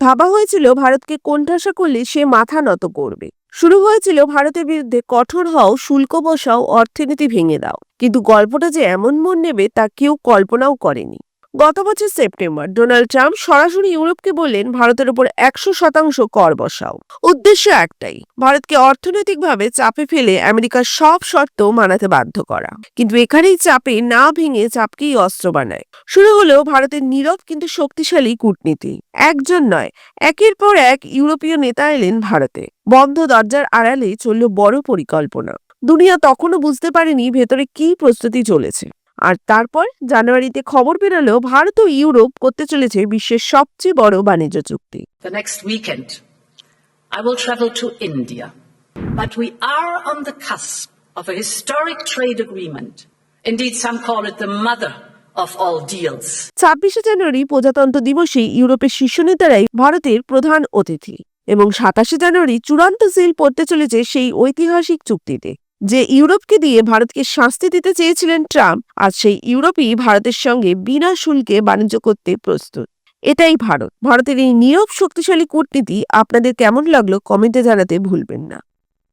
ভাবা হয়েছিল ভারতকে কোণঠাসা করলে সে মাথা নত করবে। শুরু হয়েছিল ভারতের বিরুদ্ধে কঠোর হও, শুল্ক বসাও, অর্থনীতি ভেঙে দাও। কিন্তু গল্পটা যে এমন মোড় নেবে তা কেউ কল্পনাও করেনি। গত বছর সেপ্টেম্বর ডোনাল্ড ট্রাম্প সরাসরি ইউরোপকে বললেন ভারতের উপর 100% কর বসাও। উদ্দেশ্য একটাই, ভারতকে অর্থনৈতিকভাবে চাপে ফেলে আমেরিকার সব শর্ত মানাতে বাধ্য করা। কিন্তু এখানেই চাপে না ভেঙে চাপকেই অস্ত্র বানায়। শুরু হলো ভারতের নীরব কিন্তু শক্তিশালী কূটনীতি। একজন নয়, একের পর এক ইউরোপীয় নেতা এলেন ভারতে। বন্ধ দরজার আড়ালে চলল বড় পরিকল্পনা। দুনিয়া তখনও বুঝতে পারেনি ভেতরে কি প্রস্তুতি চলেছে। আর তারপর জানুয়ারিতে খবর বেরোলো ভারত ও ইউরোপ করতে চলেছে বিশ্বের সবচেয়ে বড় বাণিজ্য চুক্তি। The next weekend, I will travel to India, but we are on the cusp of a historic trade agreement. Indeed, some call it the mother of all deals. 26 জানুয়ারি প্রজাতন্ত্র দিবসে ইউরোপের শীর্ষ নেতারাই ভারতের প্রধান অতিথি এবং 27 জানুয়ারি চূড়ান্ত সিল পড়তে চলেছে সেই ঐতিহাসিক চুক্তিতে। যে ইউরোপকে দিয়ে ভারতকে শাস্তি দিতে চেয়েছিলেন ট্রাম্প, আজ সেই ইউরোপই ভারতের সঙ্গে বিনা শুল্কে বাণিজ্য করতে প্রস্তুত। এটাই ভারতের এই নীরব শক্তিশালী কূটনীতি। আপনাদের কেমন লাগলো কমেন্টে জানাতে ভুলবেন না।